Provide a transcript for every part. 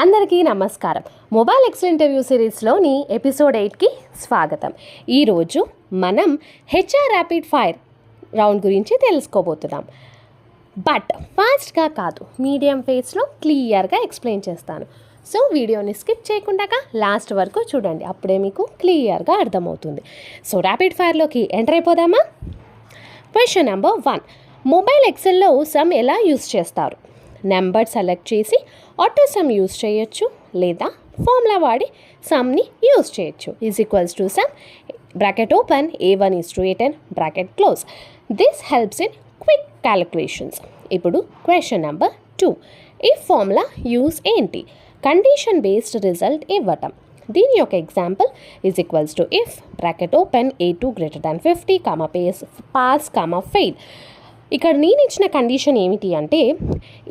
అందరికీ నమస్కారం. Mobile XL interview సిరీస్లోని episode 8కి స్వాగతం. ఈరోజు మనం హెచ్ఆర్ ర్యాపిడ్ ఫైర్ రౌండ్ గురించి తెలుసుకోబోతున్నాం. బట్ ఫాస్ట్గా కాదు, మీడియం ఫేస్లో క్లియర్గా ఎక్స్ప్లెయిన్ చేస్తాను. సో వీడియోని స్కిప్ చేయకుండా లాస్ట్ వరకు చూడండి, అప్పుడే మీకు క్లియర్గా అర్థమవుతుంది. సో ర్యాపిడ్ ఫైర్లోకి ఎంటర్ అయిపోదామా? Question number 1. మొబైల్ ఎక్సెల్లో సమ్ ఎలా యూస్ చేస్తారు? నెంబర్ సెలెక్ట్ చేసి ఆటో సమ్ యూస్ చేయొచ్చు, లేదా ఫార్ములా వాడి సమ్ని యూస్ చేయొచ్చు. Is to sum bracket open a1 is to a10 bracket close. This helps in quick calculations. ఇప్పుడు క్వశ్చన్ నెంబర్ 2. ఈ ఫార్ములా యూస్ ఏంటి? కండిషన్ బేస్డ్ రిజల్ట్ ఇవ్వటం. దీని యొక్క example is to if bracket open a2 greater than 50 pass fail. ఇక్కడ నేను ఇచ్చిన condition ఏమిటి అంటే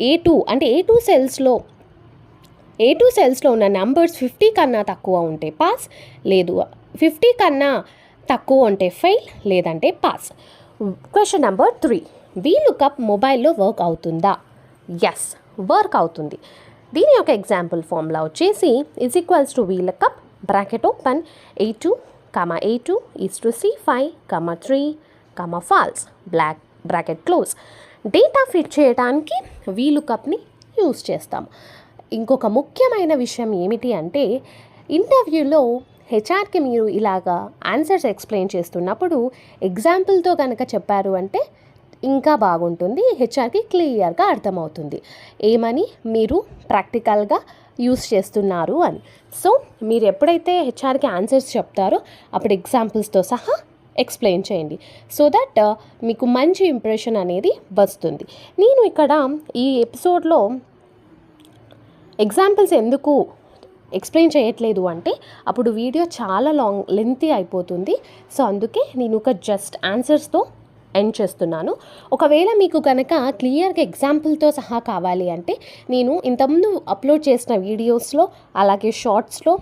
ఏ టూ సెల్స్లో ఉన్న నంబర్స్ 50 కన్నా తక్కువ ఉంటే పాస్, లేదు 50 కన్నా తక్కువ ఉంటే ఫెయిల్, లేదంటే పాస్. Question number 3. వీలుకప్ మొబైల్లో వర్క్ అవుతుందా? ఎస్, వర్క్ అవుతుంది. దీని యొక్క ఎగ్జాంపుల్ ఫార్ములా వచ్చేసి is to VLOOKUP bracket open a2 is to c5 3 false bracket close. Data fit చేయడానికి వీలుకప్ని యూస్ చేస్తాం. ఇంకొక ముఖ్యమైన విషయం ఏమిటి అంటే, ఇంటర్వ్యూలో హెచ్ఆర్కి మీరు ఇలాగా ఆన్సర్స్ ఎక్స్ప్లెయిన్ చేస్తున్నప్పుడు ఎగ్జాంపుల్తో కనుక చెప్పారు అంటే ఇంకా బాగుంటుంది, హెచ్ఆర్కి క్లియర్గా అర్థమవుతుంది ఏమని మీరు ప్రాక్టికల్గా యూస్ చేస్తున్నారు అని. సో మీరు ఎప్పుడైతే హెచ్ఆర్కి ఆన్సర్స్ చెప్తారో అప్పుడు ఎగ్జాంపుల్స్తో సహా ఎక్స్ప్లెయిన్ చేయండి, సో దట్ మీకు మంచి ఇంప్రెషన్ అనేది వస్తుంది. నేను ఇక్కడ ఈ ఎపిసోడ్లో ఎగ్జాంపుల్స్ ఎందుకు ఎక్స్ప్లెయిన్ చేయట్లేదు అంటే అప్పుడు వీడియో చాలా లెంతీ అయిపోతుంది. సో అందుకే నేను ఒక జస్ట్ ఆన్సర్స్తో ఎండ్ చేస్తున్నాను. ఒకవేళ మీకు కనుక క్లియర్గా ఎగ్జాంపుల్తో సహా కావాలి అంటే నేను ఇంతకుముందు అప్లోడ్ చేసిన వీడియోస్లో అలాగే షార్ట్స్లో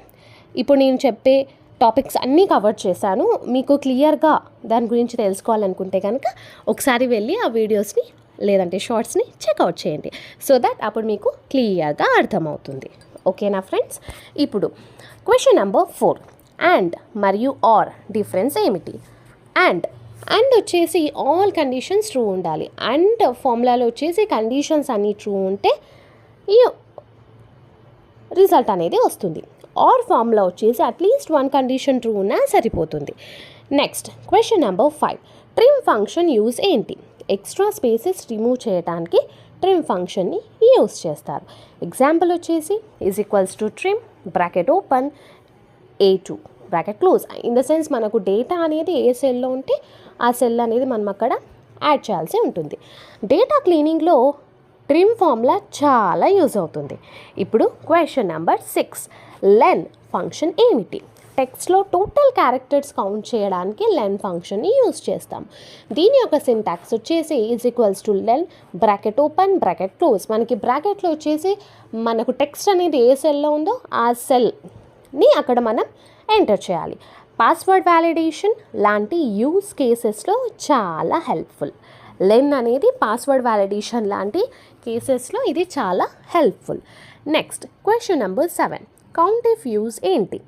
ఇప్పుడు నేను చెప్పే టాపిక్స్ అన్నీ కవర్ చేశాను. మీకు క్లియర్గా దాని గురించి తెలుసుకోవాలనుకుంటే కనుక ఒకసారి వెళ్ళి ఆ వీడియోస్ని లేదంటే షార్ట్స్ని చెక్అవుట్ చేయండి, సో దట్ అప్పుడు మీకు క్లియర్గా అర్థమవుతుంది. ఓకేనా ఫ్రెండ్స్? ఇప్పుడు క్వశ్చన్ నెంబర్ 4. అండ్ మరియు ఆర్ డిఫరెన్స్ ఏమిటి? అండ్ వచ్చేసి ఆల్ కండిషన్స్ ట్రూ ఉండాలి. అండ్ ఫార్ములాలో వచ్చేసి కండిషన్స్ అన్నీ ట్రూ ఉంటే ఈ రిజల్ట్ అనేది వస్తుంది. ఆర్ ఫార్ములా వచ్చేసి అట్లీస్ట్ 1 కండిషన్ ట్రూ ఉన్నా సరిపోతుంది. Next question number 5. Trim function use ఏంటి? ఎక్స్ట్రా స్పేసెస్ రిమూవ్ చేయడానికి ట్రిమ్ ఫంక్షన్ని యూజ్ చేస్తారు. ఎగ్జాంపుల్ వచ్చేసి is to trim bracket open a2 bracket close. In the sense మనకు డేటా అనేది ఏ సెల్లో ఉంటే ఆ సెల్ అనేది మనం అక్కడ యాడ్ చేయాల్సి ఉంటుంది. డేటా క్లీనింగ్లో ట్రిమ్ ఫార్ములా చాలా యూజ్ అవుతుంది. ఇప్పుడు క్వశ్చన్ నెంబర్ 6. లెన్ ఫంక్షన్ ఏమిటి? టెక్స్ట్లో టోటల్ క్యారెక్టర్స్ కౌంట్ చేయడానికి లెన్ ఫంక్షన్ని యూజ్ చేస్తాం. దీని యొక్క సింటాక్స్ వచ్చేసి is to len bracket open bracket close. మనకి బ్రాకెట్లో వచ్చేసి మనకు టెక్స్ట్ అనేది ఏ సెల్లో ఉందో ఆ సెల్ని అక్కడ మనం ఎంటర్ చేయాలి. పాస్వర్డ్ వ్యాలిడేషన్ లాంటి యూజ్ కేసెస్లో చాలా హెల్ప్ఫుల్. లెన్ అనేది పాస్వర్డ్ వ్యాలిడేషన్ లాంటి కేసెస్లో ఇది చాలా helpful. Next question number 7. Count if use ఏంటి?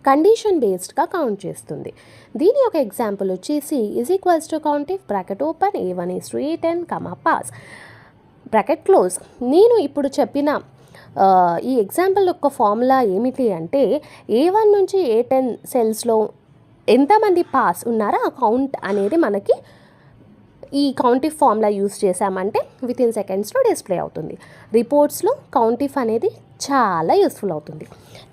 కండిషన్ బేస్డ్గా కౌంట్ చేస్తుంది. దీని యొక్క ఎగ్జాంపుల్ వచ్చేసి is to count if bracket open a1 is to a10 pass bracket close. నేను ఇప్పుడు చెప్పిన ఈ ఎగ్జాంపుల్ యొక్క ఫార్ములా ఏమిటి అంటే a1 నుంచి a10 సెల్స్లో ఎంతమంది పాస్ ఉన్నారో ఆ కౌంట్ అనేది మనకి ఈ కౌంటిఫ్ ఫార్ములా యూస్ చేసామంటే వితిన్ సెకండ్స్లో డిస్ప్లే అవుతుంది. రిపోర్ట్స్లో కౌంటిఫ్ అనేది చాలా యూస్ఫుల్ అవుతుంది.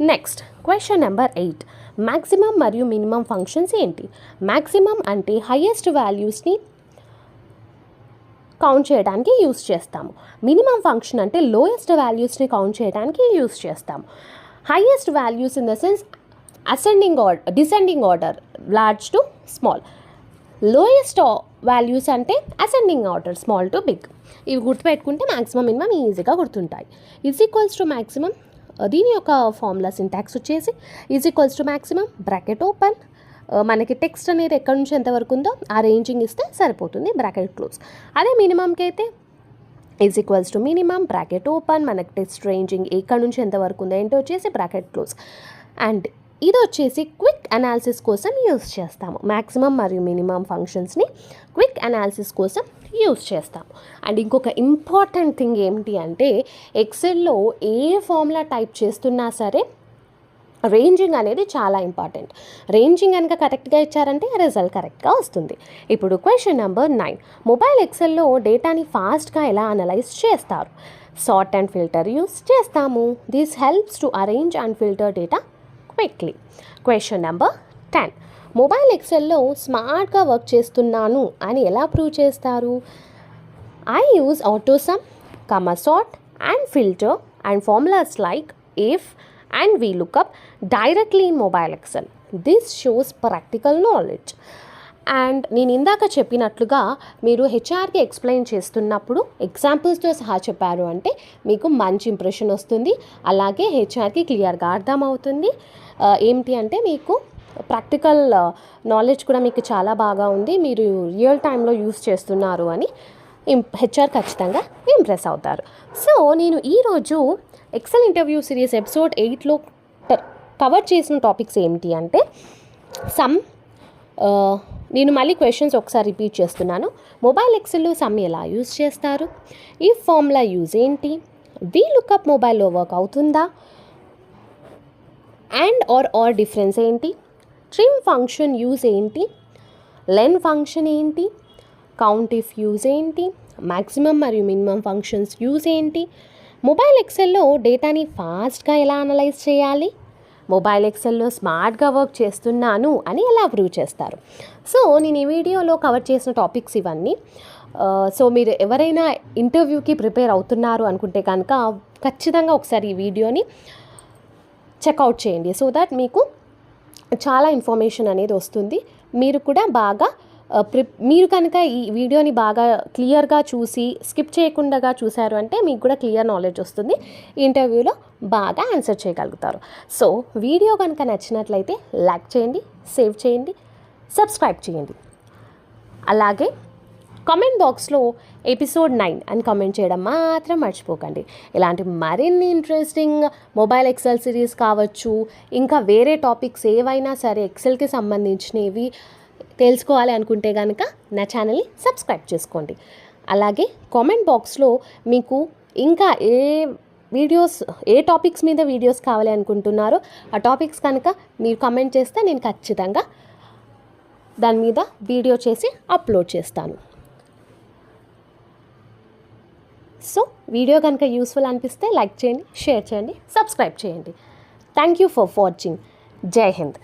Next question number 8. మ్యాక్సిమం మరియు మినిమం ఫంక్షన్స్ ఏంటి? మ్యాక్సిమం అంటే హైయెస్ట్ వాల్యూస్ని కౌంట్ చేయడానికి యూస్ చేస్తాము. మినిమం ఫంక్షన్ అంటే లోయెస్ట్ వాల్యూస్ని కౌంట్ చేయడానికి యూస్ చేస్తాము. Highest values in the sense descending order large to small. Lowest values అంటే ascending order small to big. ఇవి గుర్తుపెట్టుకుంటే మ్యాక్సిమం మినిమం ఈజీగా గుర్తుంటాయి. Is to maximum. దీని యొక్క ఫార్ములా సింటాక్స్ వచ్చేసి is to maximum bracket open మనకి టెక్స్ట్ అనేది ఎక్కడి నుంచి ఎంతవరకు ఉందో ఆ రేంజింగ్ ఇస్తే సరిపోతుంది బ్రాకెట్ క్లోజ్. అదే మినిమంకి అయితే is equals to minimum bracket open, మనకు టెస్ట్ రేంజింగ్ ఎక్కడ నుంచి ఎంతవరకు ఉందో ఏంటో వచ్చేసి బ్రాకెట్ క్లోజ్. అండ్ ఇది వచ్చేసి క్విక్ అనాలిసిస్ కోసం యూస్ చేస్తాము. మ్యాక్సిమం మరియు మినిమం ఫంక్షన్స్ని క్విక్ అనాలిసిస్ కోసం యూస్ చేస్తాము. అండ్ ఇంకొక ఇంపార్టెంట్ థింగ్ ఏమిటి అంటే ఎక్సెల్లో ఏ ఫార్ములా టైప్ చేస్తున్నా సరే రేంజింగ్ అనేది చాలా ఇంపార్టెంట్. రేంజింగ్ కనుక కరెక్ట్గా ఇచ్చారంటే రిజల్ట్ కరెక్ట్గా వస్తుంది. ఇప్పుడు క్వశ్చన్ నెంబర్ 9, మొబైల్ ఎక్సెల్లో డేటాని ఫాస్ట్గా ఎలా అనలైజ్ చేస్తారు? సార్ట్ అండ్ ఫిల్టర్ యూస్ చేస్తాము. This helps to arrange and filter data quickly. Question number 10, mobile ఎక్సెల్లో స్మార్ట్గా వర్క్ చేస్తున్నాను అని ఎలా ప్రూవ్ చేస్తారు? I use autosum, sort and filter and formulas like if and VLOOKUP directly in mobile Excel. This shows practical knowledge. And నేను ఇందాక చెప్పినట్లుగా మీరు హెచ్ఆర్కి ఎక్స్ప్లెయిన్ చేస్తున్నప్పుడు ఎగ్జాంపుల్స్తో సహా చెప్పారు అంటే మీకు మంచి ఇంప్రెషన్ వస్తుంది. అలాగే హెచ్ఆర్కి క్లియర్గా అర్థమవుతుంది. ఏమిటి అంటే మీకు ప్రాక్టికల్ నాలెడ్జ్ కూడా మీకు చాలా బాగా ఉంది, మీరు రియల్ టైంలో యూస్ చేస్తున్నారు అని హెచ్ఆర్ ఖచ్చితంగా ఇంప్రెస్ అవుతారు. సో నేను ఈరోజు ఎక్సెల్ ఇంటర్వ్యూ సిరీస్ ఎపిసోడ్ 8లో కవర్ చేసిన టాపిక్స్ ఏమిటి అంటే నేను మళ్ళీ క్వశ్చన్స్ ఒకసారి రిపీట్ చేస్తున్నాను. మొబైల్ ఎక్సెల్లో సమ్ ఎలా యూజ్ చేస్తారు? ఈ ఫార్ములా యూజ్ ఏంటి? వీలుకప్ మొబైల్లో వర్క్ అవుతుందా? అండ్ ఆర్ డిఫరెన్స్ ఏంటి? ట్రిమ్ ఫంక్షన్ యూజ్ ఏంటి? లెన్ ఫంక్షన్ ఏంటి? కౌంట్ ఇఫ్ యూజ్ ఏంటి? మ్యాక్సిమం మరియు మినిమం ఫంక్షన్స్ యూజ్ ఏంటి? మొబైల్ ఎక్సెల్లో డేటాని ఫాస్ట్గా ఎలా అనలైజ్ చేయాలి? మొబైల్ ఎక్సెల్లో స్మార్ట్గా వర్క్ చేస్తున్నాను అని ఎలా ప్రూవ్ చేస్తారు? సో నేను ఈ వీడియోలో కవర్ చేసిన టాపిక్స్ ఇవన్నీ. సో మీరు ఎవరైనా ఇంటర్వ్యూకి ప్రిపేర్ అవుతున్నారు అనుకుంటే కనుక ఖచ్చితంగా ఒకసారి ఈ వీడియోని చెక్అవుట్ చేయండి. సో దట్ మీకు చాలా ఇన్ఫర్మేషన్ అనేది వస్తుంది. మీరు కూడా బాగా మీరు కనుక ఈ వీడియోని బాగా క్లియర్గా చూసి స్కిప్ చేయకుండా చూశారు అంటే మీకు కూడా క్లియర్ నాలెడ్జ్ వస్తుంది. ఈ ఇంటర్వ్యూలో బాగా ఆన్సర్ చేయగలుగుతారు. సో వీడియో కనుక నచ్చినట్లయితే లైక్ చేయండి, సేవ్ చేయండి, సబ్స్క్రైబ్ చేయండి. అలాగే కామెంట్ బాక్స్లో ఎపిసోడ్ 9 అని కామెంట్ చేయడం మాత్రం మర్చిపోకండి. ఇలాంటి మరిన్ని ఇంట్రెస్టింగ్ మొబైల్ ఎక్సెల్ సిరీస్ కావచ్చు, ఇంకా వేరే టాపిక్స్ ఏవైనా సరే ఎక్సెల్కి సంబంధించినవి తెలుసుకోవాలి అనుకుంటే కనుక నా ఛానల్ని సబ్స్క్రైబ్ చేసుకోండి. అలాగే కామెంట్ బాక్స్లో మీకు ఇంకా ఏ టాపిక్స్ మీద వీడియోస్ కావాలి అనుకుంటున్నారో ఆ టాపిక్స్ కనుక మీరు కామెంట్ చేస్తే నేను ఖచ్చితంగా దాని మీద వీడియో చేసి అప్లోడ్ చేస్తాను. సో వీడియో కనుక యూస్ఫుల్ అనిపిస్తే లైక్ చేయండి, షేర్ చేయండి, సబ్స్క్రైబ్ చేయండి. Thank you for watching. జై హింద్.